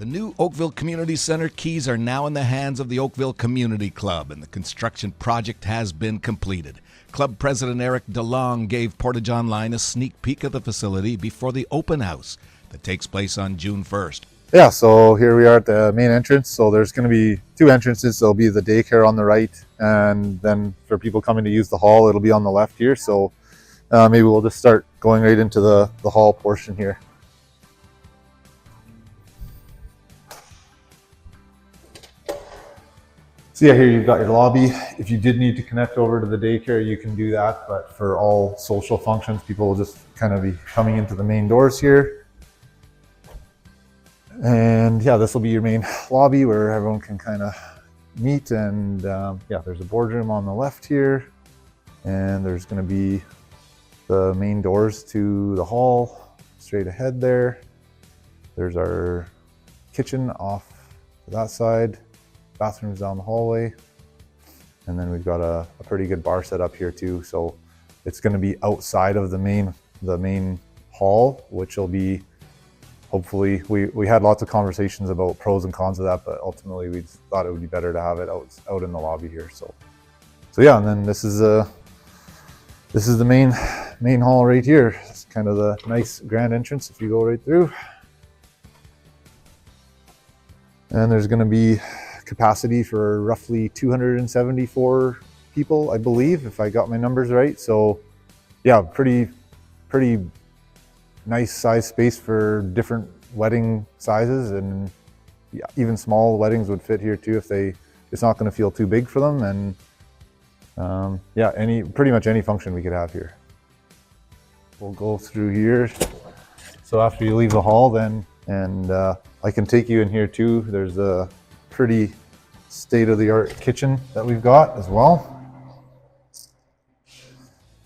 The new Oakville Community Center keys are now in the hands of the Oakville Community Club, and the construction project has been completed. Club President Eric Delong gave Portage Online a sneak peek of the facility before the open house that takes place on June 1st. Yeah, so here we are at the main entrance. So there's going to be two entrances. There'll be the daycare on the right, and then for people coming to use the hall, it'll be on the left here. So maybe we'll just start going right into the hall portion here. So yeah, here you've got your lobby. If you did need to connect over to the daycare, you can do that. But for all social functions, people will just kind of be coming into the main doors here. And yeah, this will be your main lobby where everyone can kind of meet. And yeah, there's a boardroom on the left here. And there's going to be the main doors to the hall straight ahead there. There's our kitchen off to that side. Bathrooms down the hallway, and then we've got a pretty good bar set up here too. So it's going to be outside of the main hall, which will be hopefully we had lots of conversations about pros and cons of that, but ultimately we thought it would be better to have it out in the lobby here. So yeah, and then this is the main hall right here. It's kind of the nice grand entrance if you go right through, and there's going to be capacity for roughly 274 people, I believe, if I got my numbers right. So yeah, pretty nice size space for different wedding sizes, and yeah, even small weddings would fit here too if it's not going to feel too big for them. And yeah, pretty much any function we could have here. We'll go through here. So after you leave the hall then, and I can take you in here too. There's a pretty state-of-the-art kitchen that we've got as well.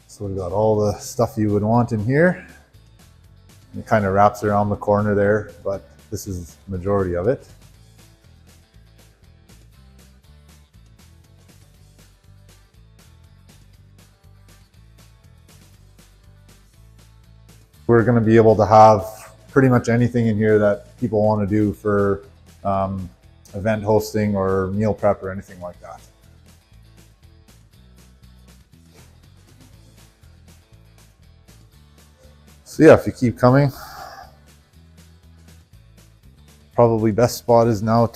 So we've got all the stuff you would want in here. It kind of wraps around the corner there, but this is the majority of it. We're going to be able to have pretty much anything in here that people want to do for event hosting or meal prep or anything like that. So yeah, if you keep coming, probably best spot is now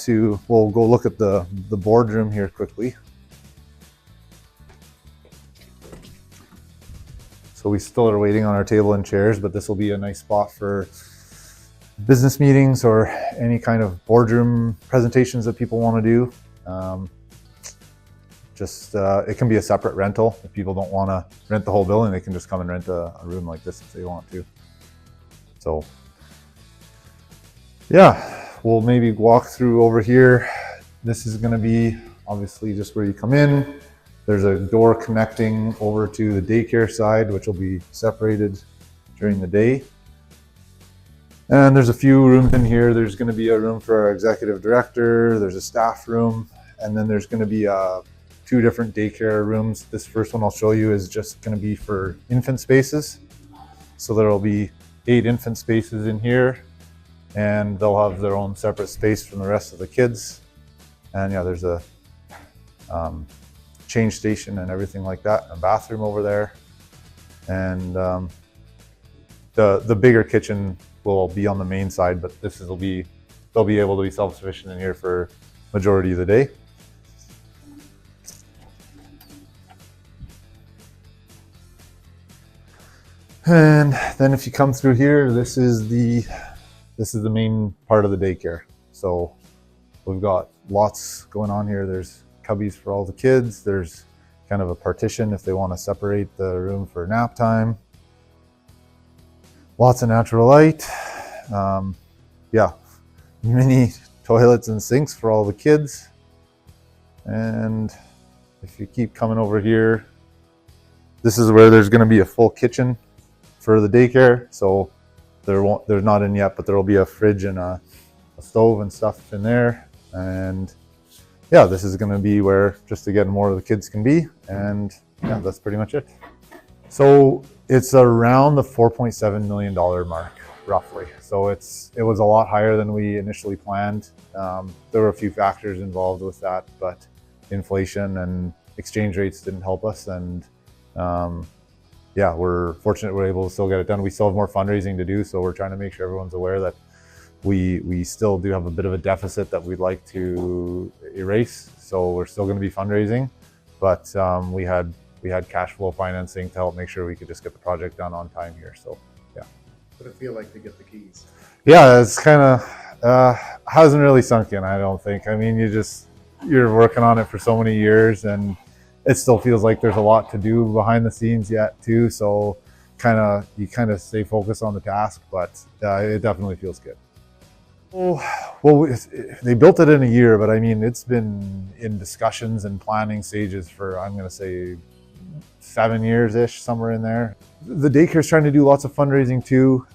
we'll go look at the boardroom here quickly. So we still are waiting on our table and chairs, but this will be a nice spot for business meetings or any kind of boardroom presentations that people want to do. It can be a separate rental. If people don't want to rent the whole building, they can just come and rent a room like this if they want to. So yeah, we'll maybe walk through over here. This is going to be obviously just where you come in. There's a door connecting over to the daycare side, which will be separated during the day. And there's a few rooms in here. There's going to be a room for our executive director. There's a staff room. And then there's going to be two different daycare rooms. This first one I'll show you is just going to be for infant spaces. So there will be 8 infant spaces in here, and they'll have their own separate space from the rest of the kids. And yeah, there's a change station and everything like that, a bathroom over there. And the bigger kitchen will be on the main side, but they'll be able to be self-sufficient in here for majority of the day. And then if you come through here, this is the main part of the daycare. So we've got lots going on here. There's cubbies for all the kids. There's kind of a partition if they want to separate the room for nap time. Lots of natural light. Yeah, mini toilets and sinks for all the kids. And if you keep coming over here, this is where there's going to be a full kitchen for the daycare. So there's not in yet, but there will be a fridge and a stove and stuff in there. And yeah, this is going to be where just again more of the kids can be. And yeah, that's pretty much it. So it's around the $4.7 million mark roughly. So it was a lot higher than we initially planned. There were a few factors involved with that, but inflation and exchange rates didn't help us. And yeah, we're fortunate we're able to still get it done. We still have more fundraising to do, so we're trying to make sure everyone's aware that we still do have a bit of a deficit that we'd like to erase. So we're still going to be fundraising, but we had cash flow financing to help make sure we could just get the project done on time here. So yeah. What did it feel like to get the keys? Yeah, it's kind of hasn't really sunk in, I don't think. I mean, you're working on it for so many years, and it still feels like there's a lot to do behind the scenes yet too. So you kind of stay focused on the task, but it definitely feels good. Oh, well, they built it in a year, but I mean, it's been in discussions and planning stages for, I'm going to say, 7 years-ish, somewhere in there. The daycare's trying to do lots of fundraising too.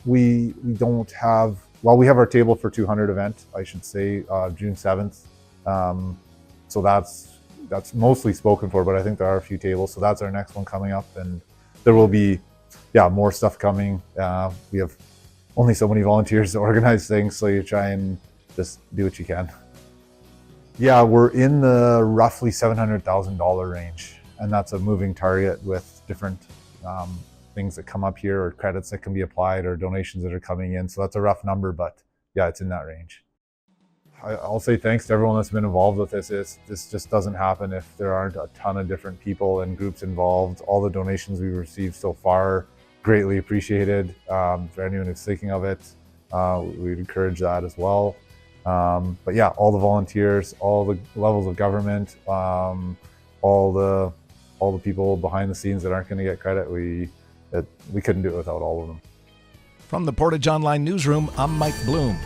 We don't have, well, we have our Table for 200 event, I should say, June 7th. So that's mostly spoken for, but I think there are a few tables. So that's our next one coming up, and there will be, yeah, more stuff coming. We have only so many volunteers to organize things, so you try and just do what you can. Yeah, we're in the roughly $700,000 range, and that's a moving target with different things that come up here, or credits that can be applied, or donations that are coming in. So that's a rough number, but yeah, it's in that range. I'll say thanks to everyone that's been involved with this. This just doesn't happen if there aren't a ton of different people and groups involved. All the donations we've received so far, greatly appreciated. For anyone who's thinking of it, we'd encourage that as well. But yeah, all the volunteers, all the levels of government, all the people behind the scenes that aren't going to get credit, we couldn't do it without all of them. From the Portage Online Newsroom, I'm Mike Bloom.